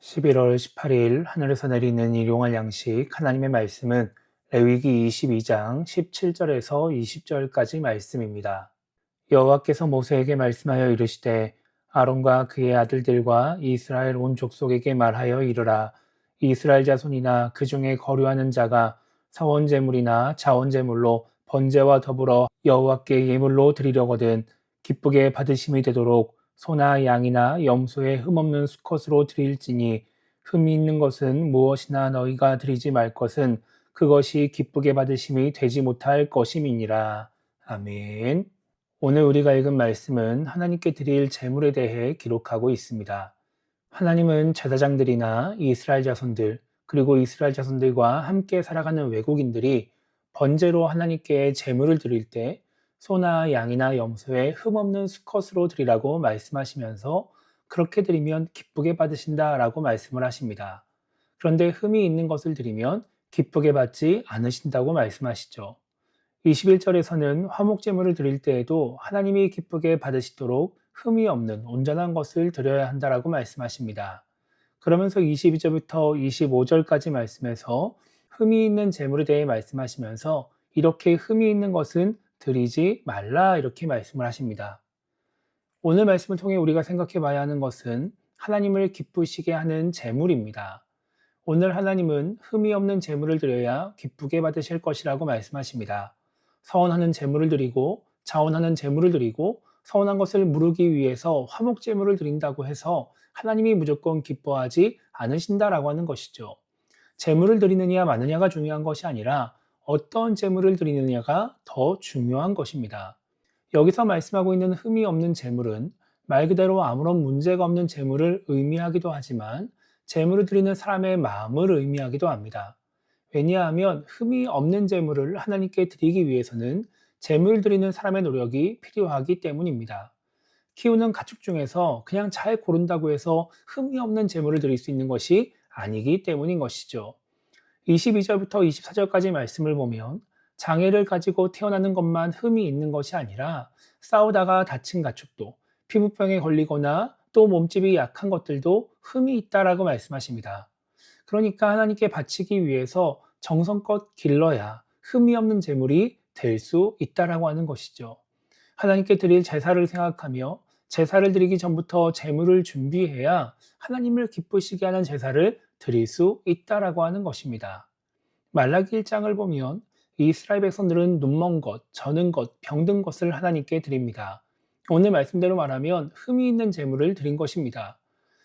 11월 18일 하늘에서 내리는 일용할 양식 하나님의 말씀은 레위기 22장 17절에서 20절까지 말씀입니다. 여호와께서 모세에게 말씀하여 이르시되 아론과 그의 아들들과 이스라엘 온 족속에게 말하여 이르라. 이스라엘 자손이나 그 중에 거류하는 자가 사원 제물이나 자원 제물로 번제와 더불어 여호와께 예물로 드리려거든 기쁘게 받으심이 되도록 소나 양이나 염소의 흠없는 수컷으로 드릴지니 흠이 있는 것은 무엇이나 너희가 드리지 말 것은 그것이 기쁘게 받으심이 되지 못할 것임이니라. 아멘. 오늘 우리가 읽은 말씀은 하나님께 드릴 제물에 대해 기록하고 있습니다. 하나님은 제사장들이나 이스라엘 자손들, 그리고 이스라엘 자손들과 함께 살아가는 외국인들이 번제로 하나님께 제물을 드릴 때 소나 양이나 염소의 흠없는 수컷으로 드리라고 말씀하시면서 그렇게 드리면 기쁘게 받으신다라고 말씀을 하십니다. 그런데 흠이 있는 것을 드리면 기쁘게 받지 않으신다고 말씀하시죠. 21절에서는 화목제물을 드릴 때에도 하나님이 기쁘게 받으시도록 흠이 없는 온전한 것을 드려야 한다라고 말씀하십니다. 그러면서 22절부터 25절까지 말씀에서 흠이 있는 제물에 대해 말씀하시면서 이렇게 흠이 있는 것은 드리지 말라 이렇게 말씀을 하십니다. 오늘 말씀을 통해 우리가 생각해 봐야 하는 것은 하나님을 기쁘시게 하는 제물입니다. 오늘 하나님은 흠이 없는 제물을 드려야 기쁘게 받으실 것이라고 말씀하십니다. 서원하는 제물을 드리고 자원하는 제물을 드리고 서원한 것을 무르기 위해서 화목 제물을 드린다고 해서 하나님이 무조건 기뻐하지 않으신다라고 하는 것이죠. 제물을 드리느냐 마느냐가 중요한 것이 아니라 어떤 제물을 드리느냐가 더 중요한 것입니다. 여기서 말씀하고 있는 흠이 없는 제물은 말 그대로 아무런 문제가 없는 제물을 의미하기도 하지만 제물을 드리는 사람의 마음을 의미하기도 합니다. 왜냐하면 흠이 없는 제물을 하나님께 드리기 위해서는 제물을 드리는 사람의 노력이 필요하기 때문입니다. 키우는 가축 중에서 그냥 잘 고른다고 해서 흠이 없는 제물을 드릴 수 있는 것이 아니기 때문인 것이죠. 22절부터 24절까지 말씀을 보면 장애를 가지고 태어나는 것만 흠이 있는 것이 아니라 싸우다가 다친 가축도 피부병에 걸리거나 또 몸집이 약한 것들도 흠이 있다라고 말씀하십니다. 그러니까 하나님께 바치기 위해서 정성껏 길러야 흠이 없는 제물이 될 수 있다라고 하는 것이죠. 하나님께 드릴 제사를 생각하며 제사를 드리기 전부터 제물을 준비해야 하나님을 기쁘시게 하는 제사를 드릴 수 있다라고 하는 것입니다. 말라기 1장을 보면 이스라엘 백성들은 눈먼 것, 저는 것, 병든 것을 하나님께 드립니다. 오늘 말씀대로 말하면 흠이 있는 제물을 드린 것입니다.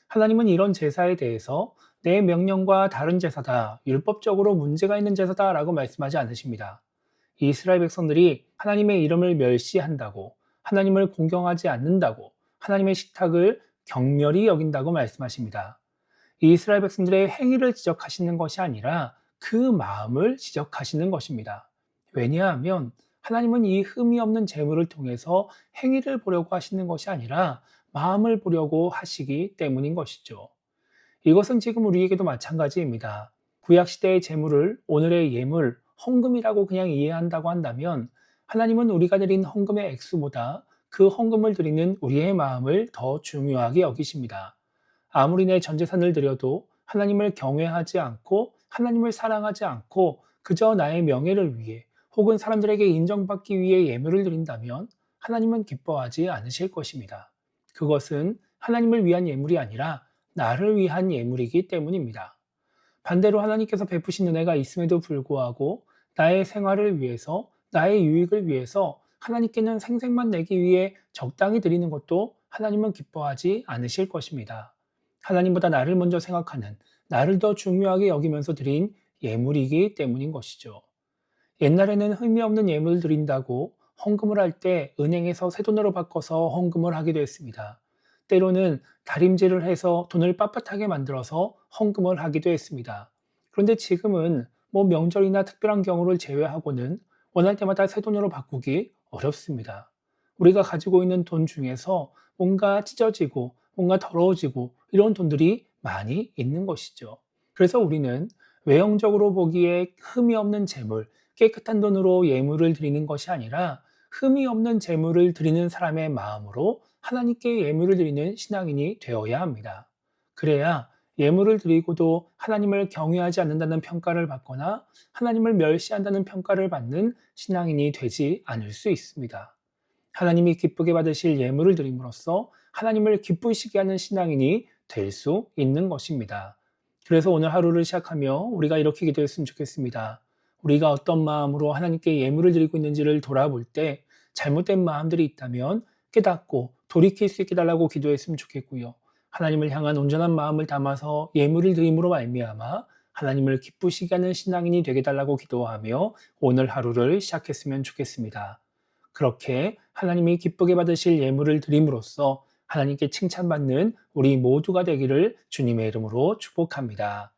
하나님은 이런 제사에 대해서 내 명령과 다른 제사다, 율법적으로 문제가 있는 제사다라고 말씀하지 않으십니다. 이스라엘 백성들이 하나님의 이름을 멸시한다고, 하나님을 공경하지 않는다고, 하나님의 식탁을 경멸히 여긴다고 말씀하십니다. 이스라엘 백성들의 행위를 지적하시는 것이 아니라 그 마음을 지적하시는 것입니다. 왜냐하면 하나님은 이 흠이 없는 제물을 통해서 행위를 보려고 하시는 것이 아니라 마음을 보려고 하시기 때문인 것이죠. 이것은 지금 우리에게도 마찬가지입니다. 구약시대의 제물을 오늘의 예물, 헌금이라고 그냥 이해한다고 한다면 하나님은 우리가 드린 헌금의 액수보다 그 헌금을 드리는 우리의 마음을 더 중요하게 여기십니다. 아무리 내 전 재산을 드려도 하나님을 경외하지 않고 하나님을 사랑하지 않고 그저 나의 명예를 위해 혹은 사람들에게 인정받기 위해 예물을 드린다면 하나님은 기뻐하지 않으실 것입니다. 그것은 하나님을 위한 예물이 아니라 나를 위한 예물이기 때문입니다. 반대로 하나님께서 베푸신 은혜가 있음에도 불구하고 나의 생활을 위해서, 나의 유익을 위해서 하나님께는 생색만 내기 위해 적당히 드리는 것도 하나님은 기뻐하지 않으실 것입니다. 하나님보다 나를 먼저 생각하는, 나를 더 중요하게 여기면서 드린 예물이기 때문인 것이죠. 옛날에는 흠이 없는 예물을 드린다고 헌금을 할 때 은행에서 새돈으로 바꿔서 헌금을 하기도 했습니다. 때로는 다림질을 해서 돈을 빳빳하게 만들어서 헌금을 하기도 했습니다. 그런데 지금은 명절이나 특별한 경우를 제외하고는 원할 때마다 새돈으로 바꾸기 어렵습니다. 우리가 가지고 있는 돈 중에서 뭔가 찢어지고 뭔가 더러워지고 이런 돈들이 많이 있는 것이죠. 그래서 우리는 외형적으로 보기에 흠이 없는 재물, 깨끗한 돈으로 예물을 드리는 것이 아니라 흠이 없는 재물을 드리는 사람의 마음으로 하나님께 예물을 드리는 신앙인이 되어야 합니다. 그래야 예물을 드리고도 하나님을 경외하지 않는다는 평가를 받거나 하나님을 멸시한다는 평가를 받는 신앙인이 되지 않을 수 있습니다. 하나님이 기쁘게 받으실 예물을 드림으로써 하나님을 기쁘시게 하는 신앙인이 될 수 있는 것입니다. 그래서 오늘 하루를 시작하며 우리가 이렇게 기도했으면 좋겠습니다. 우리가 어떤 마음으로 하나님께 예물을 드리고 있는지를 돌아볼 때 잘못된 마음들이 있다면 깨닫고 돌이킬 수 있게 달라고 기도했으면 좋겠고요. 하나님을 향한 온전한 마음을 담아서 예물을 드림으로 말미암아 하나님을 기쁘시게 하는 신앙인이 되게 달라고 기도하며 오늘 하루를 시작했으면 좋겠습니다. 그렇게 하나님이 기쁘게 받으실 예물을 드림으로써 하나님께 칭찬받는 우리 모두가 되기를 주님의 이름으로 축복합니다.